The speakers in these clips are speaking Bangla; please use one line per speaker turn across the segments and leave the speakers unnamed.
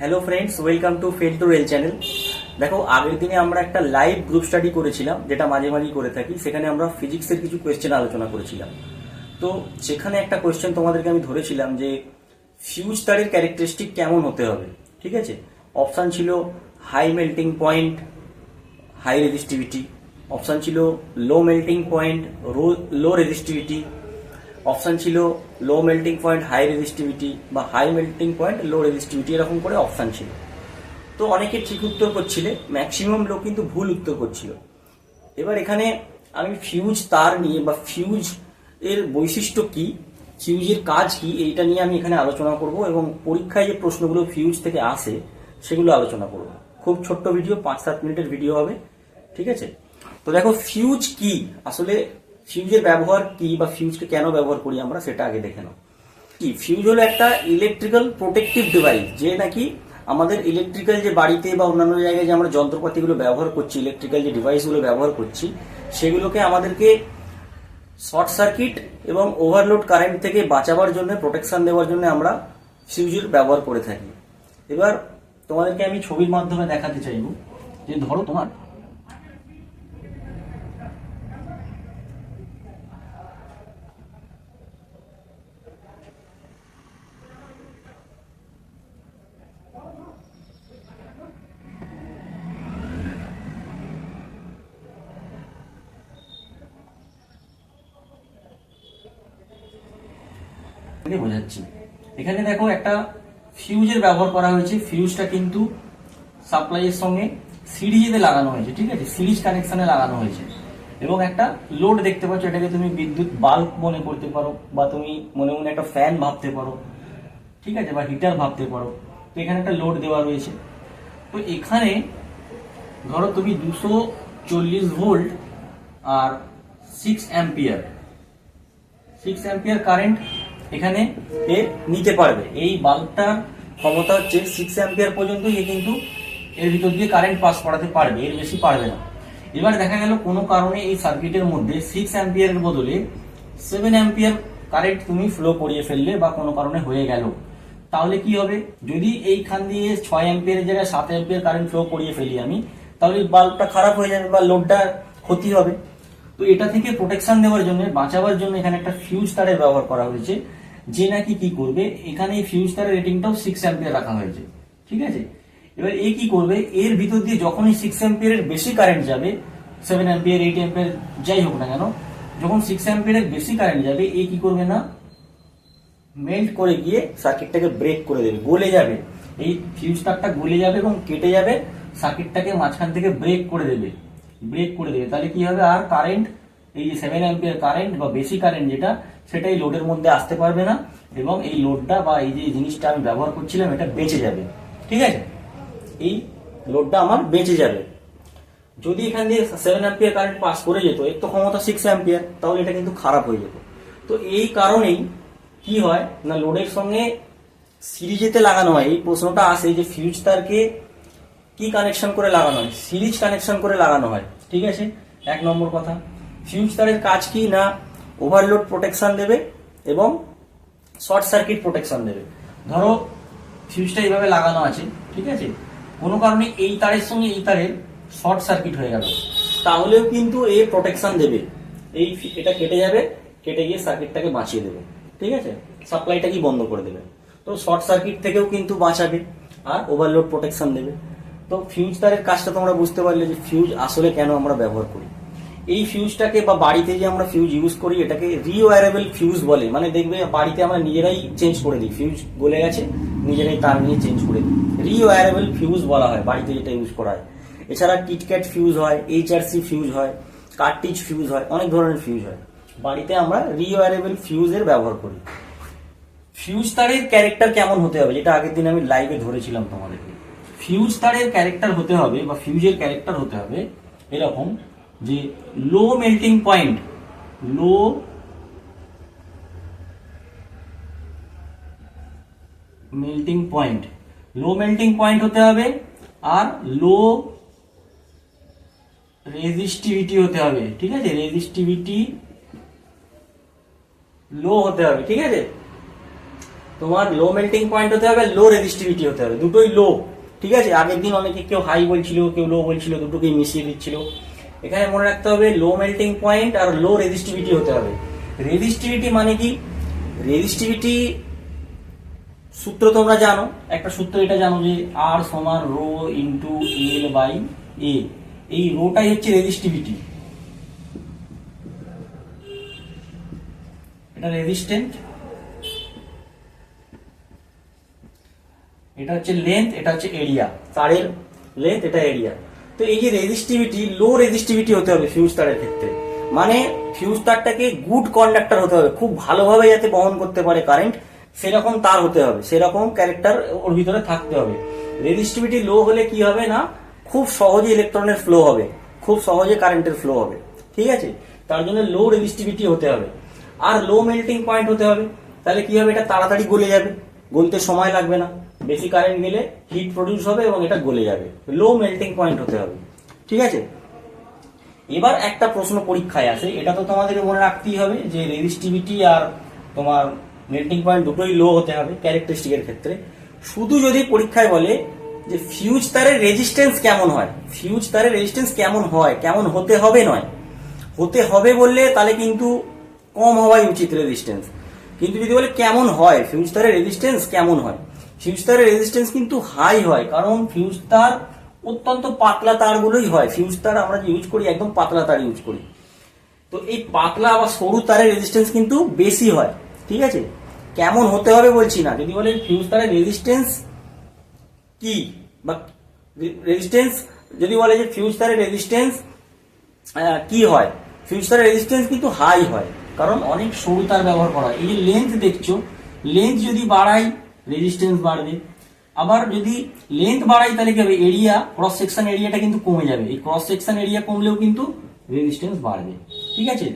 Hello friends, welcome to fail to rail channel. দেখো, আগের দিনে আমরা একটা লাইভ গ্রুপ স্টাডি করেছিলাম, যেটা মাঝে মাঝেই করে থাকি। সেখানে আমরা ফিজিক্সের কিছু কোয়েশ্চেন আলোচনা করেছিলাম। তো সেখানে একটা কোয়েশ্চেন তোমাদেরকে আমি ধরেছিলাম যে ফিউজ তারের ক্যারেক্টারিস্টিক কেমন হতে হবে। ঠিক আছে, অপশান ছিল high melting point, high resistivity. Option ছিল low melting point, low resistivity. Option ছিল low melting point high resistivity বা high melting point low resistivity, এরকম করে অপশান ছিল। তো অনেকে ঠিক উত্তর করছিলে, ম্যাক্সিমাম লোক কিন্তু ভুল উত্তর করছিল। এবার এখানে আমি ফিউজ তার নিয়ে বা ফিউজ এর বৈশিষ্ট্য কি, ফিউজের কাজ কি, এইটা নিয়ে আমি এখানে আলোচনা করব এবং পরীক্ষায় যে প্রশ্নগুলো ফিউজ থেকে আসে সেগুলো আলোচনা করব। খুব ছোট্ট ভিডিও, 5-7 মিনিটের ভিডিও হবে। ঠিক আছে, তো দেখো ফিউজ কি, আসলে ফিউজের ব্যবহার কি বা ফিউজকে কেন ব্যবহার করি আমরা সেটা আগে দেখে নাও। কি ফিউজ হলো একটা ইলেকট্রিক্যাল প্রোটেকটিভ ডিভাইস, যে নাকি আমাদের ইলেকট্রিক্যাল যে বাড়িতে বা অন্যান্য জায়গায় যে আমরা যন্ত্রপাতিগুলো ব্যবহার করছি, ইলেকট্রিক্যাল যে ডিভাইসগুলো ব্যবহার করছি, সেগুলোকে আমাদেরকে শর্ট সার্কিট এবং ওভারলোড কারেন্ট থেকে বাঁচাবার জন্য, প্রোটেকশন দেওয়ার জন্য আমরা ফিউজের ব্যবহার করে থাকি। এবার তোমাদেরকে আমি ছবির মাধ্যমে দেখাতে চাইব যে ধরো তোমার বোঝাচ্ছি। এখানে দেখো একটা ফিউজের ব্যবহার করা হয়েছে। ফিউজটা কিন্তু সাপ্লাইয়ের সঙ্গে সিরিজে লাগানো হয়েছে। ঠিক আছে, সিরিজ কানেকশনে লাগানো হয়েছে এবং একটা লোড দেখতে পাচ্ছ। এটাকে তুমি বিদ্যুৎ বাল্ব মনে করতে পারো বা তুমি মনে মনে একটা ফ্যান ভাবতে পারো। ঠিক আছে, বা হিটার ভাবতে পারো। তো এখানে একটা লোড দেওয়া রয়েছে। তো এখানে ধরো তুমি 240 ভোল্ট আর 6 অ্যাম্পিয়ার কারেন্ট এখানে এ নিতে পারবে। এই বাল্বটার ক্ষমতা হচ্ছে 6 অ্যাম্পিয়ার পর্যন্ত এ কিন্তু এর ভিতর দিয়ে কারেন্ট পাস করাতে পারবে, এর বেশি পারবে না। এবার দেখা গেল কোনো কারণে এই সার্কিটের মধ্যে 6 অ্যাম্পিয়ারের বদলে 7 অ্যাম্পিয়ার কারেন্ট তুমি ফ্লো করিয়ে ফেললে বা কোনো কারণে হয়ে গেল, তাহলে কি হবে? যদি এইখান দিয়ে 6 অ্যাম্পিয়ারের জায়গায় 7 অ্যাম্পিয়ার কারেন্ট ফ্লো করিয়ে ফেলি আমি, তাহলে বাল্বটা খারাপ হয়ে যাবে বা লোডটা ক্ষতি হবে। তো এটা থেকে প্রোটেকশন দেওয়ার জন্য, বাঁচাবার জন্য এখানে একটা ফিউজ তারের ব্যবহার করা হয়েছে, যে নাকি কি করবে, এখানে এই ফিউজ তারের রেটিংটাও 6 অ্যাম্পিয়ার রাখা হয়েছে। ঠিক আছে, এবার এ কি করবে, এর ভিতর দিয়ে যখনই 6 অ্যাম্পিয়ারের বেশি কারেন্ট যাবে, 7 অ্যাম্পিয়ার 8 অ্যাম্পিয়ার যাই হোক না কেন, যখন 6 অ্যাম্পিয়ারের বেশি কারেন্ট যাবে, এ কি করবে না, মেল্ট করে গিয়ে সার্কিটটাকে ব্রেক করে দেবে, গলে যাবে। এই ফিউজ তারটা গলে যাবে এবং কেটে যাবে, সার্কিটটাকে মাঝখান থেকে ব্রেক করে দেবে। তাহলে কি হবে, আর কারেন্ট, এই যে 7 অ্যাম্পিয়ার কারেন্ট বা বেশি কারেন্ট যেটা, সেটাই লোডের মধ্যে আসতে পারবে না এবং এই লোডটা বা এই যে জিনিসটা আমি ব্যবহার করছিলাম এটা বেঁচে যাবে। ঠিক আছে, এই লোডটা আমার বেঁচে যাবে। যদি এখান দিয়ে 7 অ্যাম্পিয়ার কারেন্ট পাস করে যেত, এর তো ক্ষমতা 6 অ্যাম্পিয়ার, তাহলে এটা কিন্তু খারাপ হয়ে যেত। তো এই কারণেই কি হয় না, লোডের সঙ্গে সিরিজেতে লাগানো হয়। এই প্রশ্নটা আসে যে ফিউজ তারকে কি কানেকশন করে লাগানো হয়, সিরিজ কানেকশন করে লাগানো হয়। ঠিক আছে, 1 নম্বর কথা। ফিউজ তারের কাজ কি না, ওভারলোড প্রোটেকশন দেবে এবং শর্ট সার্কিট প্রোটেকশন দেবে। ধরো ফিউজটা এইভাবে লাগানো আছে, ঠিক আছে, কোনো কারণে এই তারের সঙ্গে এই তারের শর্ট সার্কিট হয়ে গেল, তাহলেও কিন্তু এ প্রোটেকশন দেবে। এটা কেটে যাবে, কেটে গিয়ে সার্কিটটাকে বাঁচিয়ে দেবে। ঠিক আছে, সাপ্লাইটা কি বন্ধ করে দেবে। তো শর্ট সার্কিট থেকেও কিন্তু বাঁচাবে আর ওভারলোড প্রোটেকশন দেবে। তো ফিউজ তারের কাজটা তোমরা বুঝতে পারলে যে ফিউজ আসলে কেন আমরা ব্যবহার করি। এই ফিউজটাকে বা বাড়িতে যে আমরা ফিউজ ইউজ করি, এটাকে রিওয়ারেবল ফিউজ বলে। মানে দেখবে বাড়িতে আমরা নিজেরাই চেঞ্জ করে দিই, ফিউজ গলে গেছে নিজেরাই তার নিয়ে চেঞ্জ করে দিই, রিওয়ারেবল ফিউজ বলা হয় বাড়িতে যেটা ইউজ করা হয়। এছাড়া কিটক্যাট ফিউজ হয়, এইচআরসি ফিউজ হয়, কার্টিজ ফিউজ হয়, অনেক ধরনের ফিউজ হয়। বাড়িতে আমরা রিওয়ারেবল ফিউজের ব্যবহার করি। ফিউজ তারের ক্যারেক্টার কেমন হতে হবে, যেটা আগের দিন আমি লাইভে ধরেছিলাম তোমাদেরকে। ফিউজ তারের ক্যারেক্টার হতে হবে বা ফিউজের ক্যারেক্টার হতে হবে এরকম যে লো মেল্টিং পয়েন্ট, লো মেল্টিং পয়েন্ট হতে হবে, আর লো রেজিস্টিভিটি হতে হবে। ঠিক আছে, রেজিস্টিভিটি লো হতে হবে। ঠিক আছে, তোমার লো মেল্টিং পয়েন্ট হতে হবে, লো রেজিস্টিভিটি হতে হবে, দুটোই লো। ঠিক আছে, আগের দিন অনেকে কেউ হাই বলছিল, কেউ লো বলছিল, দুটোকেই মিশিয়ে দিচ্ছিল। এখানে মনে রাখতে হবে লো মেল্টিং পয়েন্ট আর লো রেজিস্টিভিটি হতে হবে। রেজিস্টিভিটি মানে কি? রেজিস্টিভিটি সূত্র তোমরা জানো, একটা সূত্র এটা জানো যে আর সমান রো ইন্টু এল বাই এ। এই রোটাই হচ্ছে রেজিস্টিভিটি, এটা রেজিস্ট্যান্ট, এটা হচ্ছে লেন্থ, এটা হচ্ছে এরিয়া, তারের লেন্থ, এটা এরিয়া। তো এই যে রেজিস্টিভিটি, লো রেজিস্টিভিটি হতে হবে ফিউজ তারের ক্ষেত্রে। মানে ফিউজ তারটাকে গুড কন্ডাক্টর হতে হবে, খুব ভালোভাবে যাতে বহন করতে পারে কারেন্ট, সেরকম তার হতে হবে, সেরকম ক্যারেক্টার ওর ভিতরে থাকতে হবে। রেজিস্টিভিটি লো হলে কি হবে না, খুব সহজে ইলেকট্রনের ফ্লো হবে, খুব সহজে কারেন্টের ফ্লো হবে। ঠিক আছে, তার জন্য লো রেজিস্টিভিটি হতে হবে। আর লো মেল্টিং পয়েন্ট হতে হবে, তাহলে কি হবে, এটা তাড়াতাড়ি গলে যাবে, গলতে সময় লাগবে না, বেশি কারেন্ট গেলে হিট প্রডিউস হবে এবং এটা গলে যাবে। লো মেল্টিং পয়েন্ট হতে হবে। ঠিক আছে, এবার একটা প্রশ্ন পরীক্ষায় আসে, এটা তো তোমাদেরকে মনে রাখতেই হবে যে রেজিস্টিভিটি আর তোমার মেল্টিং পয়েন্ট দুটোই লো হতে হবে ক্যারেক্টারিস্টিকের ক্ষেত্রে। শুধু যদি পরীক্ষায় বলে যে ফিউজ তারের রেজিস্ট্যান্স কেমন হয়, ফিউজ তারের রেজিস্ট্যান্স কেমন হয়, কেমন হতে হবে নয়, হতে হবে বললে তাহলে কিন্তু কম হওয়াই উচিত রেজিস্ট্যান্স। কিন্তু যদি বলে কেমন হয়, ফিউজ তারের রেজিস্ট্যান্স কেমন হয়, ফিউজ তারের রেজিস্ট্যান্স কিন্তু হাই হয়, কারণ ফিউজ তার অত্যন্ত পাতলা তারগুলোই হয়। ফিউজ তার আমরা যে ইউজ করি একদম পাতলা তার ইউজ করি, তো এই পাতলা বা সরু তারের রেজিস্ট্যান্স কিন্তু বেশি হয়। ঠিক আছে, কেমন হতে হবে বলছি না, যদি বলেন ফিউজ তারের রেজিস্ট্যান্স কি, বা রেজিস্ট্যান্স যদি বলে যে ফিউজ তারের রেজিস্ট্যান্স কি হয়, ফিউজ তারের রেজিস্ট্যান্স কিন্তু হাই হয়, কারণ অনেক সরু তার ব্যবহার করা হয়। এই যে লেন্থ দেখছো, লেন্থ যদি বাড়াই রেজিস্ট্যান্স বাড়বে, আবার যদি লেন্থ বাড়াই তাহলে কি হবে, এরিয়া, ক্রস সেকশন এরিয়াটা কিন্তু কমে যাবে। এই ক্রস সেকশন এরিয়া কমলেও কিন্তু রেজিস্ট্যান্স বাড়বে। ঠিক আছে,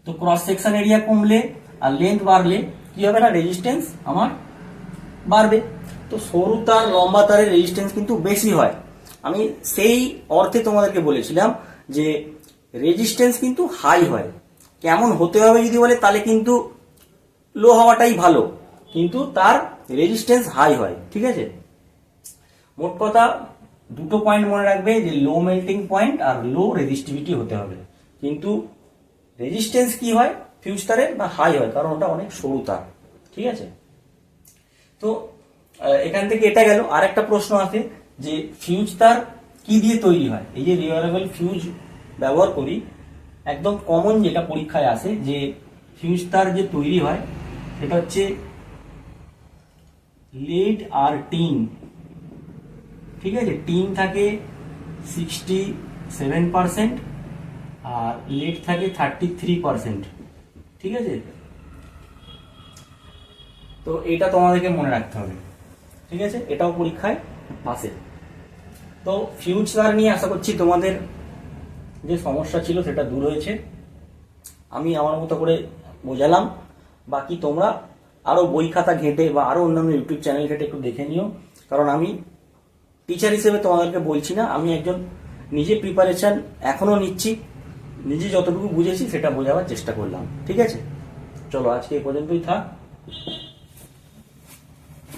তো ক্রস সেকশন এরিয়া কমলে আর লেন্থ বাড়লে কি হবে না, রেজিস্ট্যান্স আমার বাড়বে। তো সরু তার লম্বা তারের রেজিস্ট্যান্স কিন্তু বেশি হয়। আমি সেই অর্থে তোমাদেরকে বলেছিলাম যে রেজিস্ট্যান্স কিন্তু হাই হয়। কেমন হতে হবে যদি বলে তাহলে কিন্তু লো হওয়াটাই ভালো, কিন্তু তার রেজিস্ট্যান্স হাই হয়। ঠিক আছে, মোট কথা দুটো পয়েন্ট মনে রাখবে যে লো মেল্টিং পয়েন্ট আর লো রেজিস্টিভিটি হতে হবে। কিন্তু রেজিস্ট্যান্স কি হয় ফিউজ তারের, না হাই হয়, কারণ ওটা অনেক সরু তার। ঠিক আছে, তো এখান থেকে এটা গেল। আর একটা প্রশ্ন আছে যে ফিউজ তার কি দিয়ে তৈরি হয়। এই যে রিওয়ারেবল ফিউজ ব্যবহার করি, একদম কমন যেটা পরীক্ষায় আসে যে ফিউজ তার যে তৈরি হয় সেটা হচ্ছে লিড আর টিন। ঠিক আছে, টিন থাকে 67% আর লিড থাকে 33%। ঠিক আছে, তো এটা তোমাদেরকে মনে রাখতে হবে। ঠিক আছে, এটাও পরীক্ষায় আসে। তো ফিউজ তার নিয়ে আশা করছি তোমাদের যে সমস্যা ছিল সেটা দূর হয়েছে। আমি আমার মতো করে বোঝালাম, বাকি তোমরা আরো বই খাতা ঘেঁটে বা আরো অন্যান্য ইউটিউব চ্যানেল ঘেঁটে একটু দেখে নিও, কারণ আমি টিচার হিসেবে তোমাদেরকে বলছি না, আমি একজন নিজে প্রিপারেশন এখনো নিচ্ছি, নিজে যতটুকু বুঝেছি সেটা বোঝাবার চেষ্টা করলাম। ঠিক আছে, চলো আজকে এই পর্যন্তই থাক।